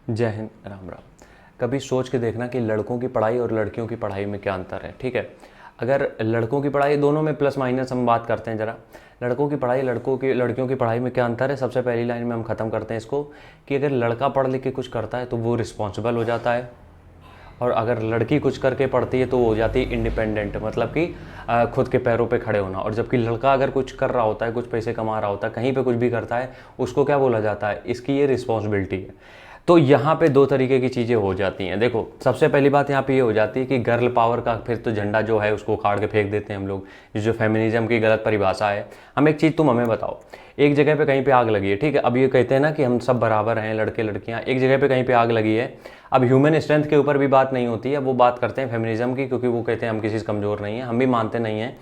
जय हिंद, राम राम। कभी सोच के देखना कि लड़कों की पढ़ाई और लड़कियों की पढ़ाई में क्या अंतर है। ठीक है, अगर लड़कों की पढ़ाई, दोनों में प्लस माइनस हम बात करते हैं ज़रा। लड़कों की पढ़ाई, लड़कियों की पढ़ाई में क्या अंतर है, सबसे पहली लाइन में हम ख़त्म करते हैं इसको कि अगर लड़का पढ़ लिख के कुछ करता है तो वो रिस्पॉन्सिबल हो जाता है, और अगर लड़की कुछ करके पढ़ती है तो वो हो जाती है इंडिपेंडेंट, मतलब कि खुद के पैरों पे खड़े होना। और जबकि लड़का अगर कुछ कर रहा होता है, कुछ पैसे कमा रहा होता है, कहीं पे कुछ भी करता है, उसको क्या बोला जाता है, इसकी ये रिस्पॉन्सिबिलिटी है। तो यहाँ पे दो तरीके की चीज़ें हो जाती हैं। देखो, सबसे पहली बात यहाँ पे ये हो जाती है कि गर्ल पावर का फिर तो झंडा जो है उसको उखाड़ के फेंक देते हैं हम लोग। ये जो फेमिनिज्म की गलत परिभाषा है, हम एक चीज़ तुम हमें बताओ, एक जगह पे कहीं पे आग लगी है, ठीक है, अब ये कहते हैं ना कि हम सब बराबर हैं, लड़के लड़कियाँ, एक जगह पे कहीं पे आग लगी है। अब ह्यूमन स्ट्रेंथ के ऊपर भी बात नहीं होती है, वो बात करते हैं फेमिनिज्म की, क्योंकि वो कहते हैं हम किसी से कमज़ोर नहीं है, हम भी मानते नहीं हैं।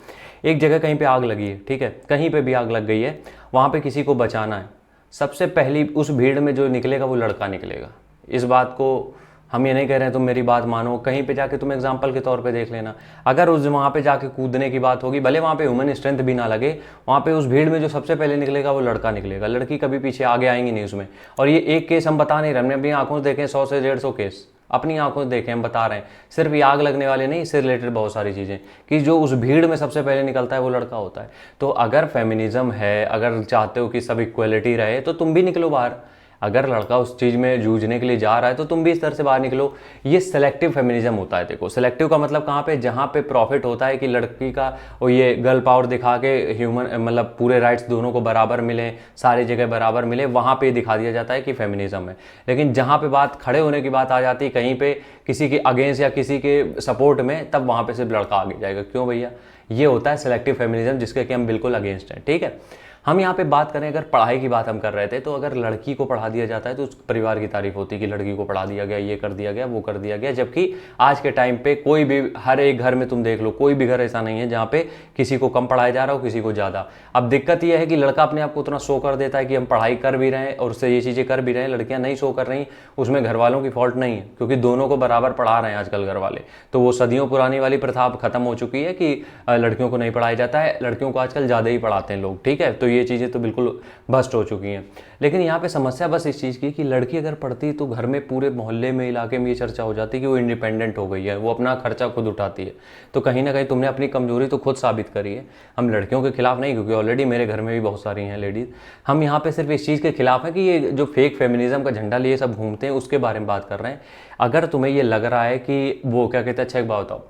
एक जगह कहीं पे आग लगी है, ठीक है, कहीं पे भी आग लग गई है, वहाँ पे किसी को बचाना है, सबसे पहली उस भीड़ में जो निकलेगा वो लड़का निकलेगा। इस बात को हम ये नहीं कह रहे हैं तुम मेरी बात मानो, कहीं पे जाके तुम एग्जांपल के तौर पे देख लेना। अगर उस वहाँ पे जाके कूदने की बात होगी, भले वहाँ पे ह्यूमन स्ट्रेंथ भी ना लगे, वहाँ पे उस भीड़ में जो सबसे पहले निकलेगा वो लड़का निकलेगा, लड़की कभी पीछे आगे आएंगी नहीं उसमें। और ये एक केस हम बता नहीं रहे, हमने अपनी आंखों से देखे 100 से 150 केस, अपनी आंखों से देखे, हम बता रहे हैं। सिर्फ ये आग लगने वाले नहीं, इससे रिलेटेड बहुत सारी चीज़ें, कि जो उस भीड़ में सबसे पहले निकलता है वो लड़का होता है। तो अगर फेमिनिज्म है, अगर चाहते हो कि सब इक्वलिटी रहे, तो तुम भी निकलो बाहर। अगर लड़का उस चीज़ में जूझने के लिए जा रहा है तो तुम भी इस तरह से बाहर निकलो। ये सेलेक्टिव फेमिनिज्म होता है। देखो, सेलेक्टिव का मतलब कहाँ पे, जहाँ पे प्रॉफिट होता है कि लड़की का वो ये गर्ल पावर दिखा के ह्यूमन, मतलब पूरे राइट्स दोनों को बराबर मिले, सारी जगह बराबर मिले, वहाँ पे दिखा दिया जाता है कि फेमिनिज्म है। लेकिन जहाँ पे बात खड़े होने की बात आ जाती है, कहीं पे किसी के अगेंस्ट या किसी के सपोर्ट में, तब वहाँ पे सिर्फ लड़का आगे जाएगा। क्यों भैया? ये होता है सेलेक्टिव फेमिनिज्म, जिसके कि हम बिल्कुल अगेंस्ट हैं। ठीक है, हम यहाँ पे बात करें, अगर पढ़ाई की बात हम कर रहे थे, तो अगर लड़की को पढ़ा दिया जाता है तो उस परिवार की तारीफ होती है कि लड़की को पढ़ा दिया गया, ये कर दिया गया, वो कर दिया गया। जबकि आज के टाइम पे कोई भी, हर एक घर में तुम देख लो, कोई भी घर ऐसा नहीं है जहाँ पे किसी को कम पढ़ाया जा रहा हो, किसी को ज़्यादा। अब दिक्कत यह है कि लड़का अपने आप को उतना शो कर देता है कि हम पढ़ाई कर भी रहे हैं और उससे ये चीज़ें कर भी रहे हैं, लड़कियाँ नहीं शो कर रही, उसमें घर वालों की फॉल्ट नहीं है, क्योंकि दोनों को बराबर पढ़ा रहे हैं आजकल घर वाले। तो वो सदियों पुरानी वाली प्रथा अब खत्म हो चुकी है कि लड़कियों को नहीं पढ़ाया जाता है, लड़कियों को आजकल ज़्यादा ही पढ़ाते हैं लोग। ठीक है, तो ये चीज़ें तो बिल्कुल भ्रष्ट हो चुकी हैं। लेकिन यहाँ पे समस्या बस इस चीज़ की कि लड़की अगर पढ़ती तो घर में, पूरे मोहल्ले में, इलाके में ये चर्चा हो जाती कि वो इंडिपेंडेंट हो गई है, वो अपना खर्चा खुद उठाती है। तो कहीं ना कहीं तुमने अपनी कमजोरी तो खुद साबित करी है। हम लड़कियों के खिलाफ नहीं, क्योंकि ऑलरेडी मेरे घर में भी बहुत सारी हैं लेडीज़। हम यहाँ पे सिर्फ इस चीज़ के खिलाफ हैं कि ये जो फेक फेमिनिज्म का झंडा लिए सब घूमते हैं, उसके बारे में बात कर रहे हैं। अगर तुम्हें ये लग रहा है कि वो क्या कहते हैं, अच्छा एक बात बताओ,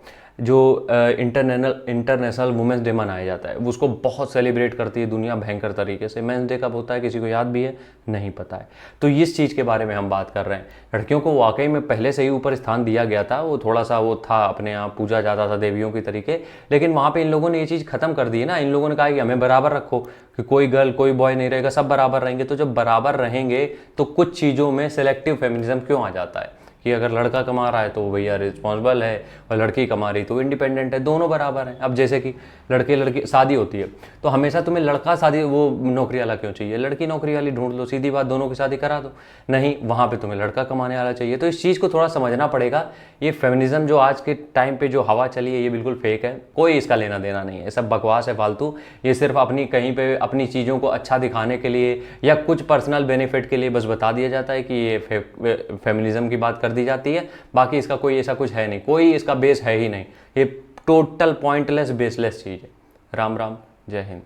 जो इंटरनेशनल वुमेंस डे मनाया जाता है, उसको बहुत सेलिब्रेट करती है दुनिया भयंकर तरीके से। मेंस डे कब होता है किसी को याद भी है? नहीं पता है। तो इस चीज़ के बारे में हम बात कर रहे हैं। लड़कियों को वाकई में पहले से ही ऊपर स्थान दिया गया था, वो थोड़ा सा वो था, अपने यहाँ पूजा जाता था देवियों की तरीके। लेकिन वहाँ पे इन लोगों ने ये चीज़ खत्म कर दी है ना, इन लोगों ने कहा कि हमें बराबर रखो, कि कोई गर्ल कोई बॉय नहीं रहेगा, सब बराबर रहेंगे। तो जब बराबर रहेंगे तो कुछ चीज़ों में सेलेक्टिव फेमिनिज्म क्यों आ जाता है कि अगर लड़का कमा रहा है तो भैया रिस्पॉन्सिबल है, और लड़की कमा रही तो इंडिपेंडेंट है, दोनों बराबर हैं। अब जैसे कि लड़के लड़की शादी होती है, तो हमेशा तुम्हें लड़का शादी वो नौकरी वाला क्यों चाहिए? लड़की नौकरी वाली ढूंढ लो, सीधी बात, दोनों की शादी करा दो। नहीं, वहाँ पे तुम्हें लड़का कमाने वाला चाहिए। तो इस चीज़ को थोड़ा समझना पड़ेगा। ये फेमिनिज्म जो आज के टाइम पे जो हवा चली है, ये बिल्कुल फेक है, कोई इसका लेना देना नहीं है, सब बकवास है, फालतू। ये सिर्फ अपनी कहीं पे अपनी चीज़ों को अच्छा दिखाने के लिए या कुछ पर्सनल बेनिफिट के लिए बस बता दिया जाता है कि ये फेमिनिज्म की बात कर दी जाती है। बाकी इसका कोई ऐसा कुछ है नहीं, कोई इसका बेस है ही नहीं। ये टोटल पॉइंटलेस बेसलेस चीज़ है। राम राम, जय हिंद।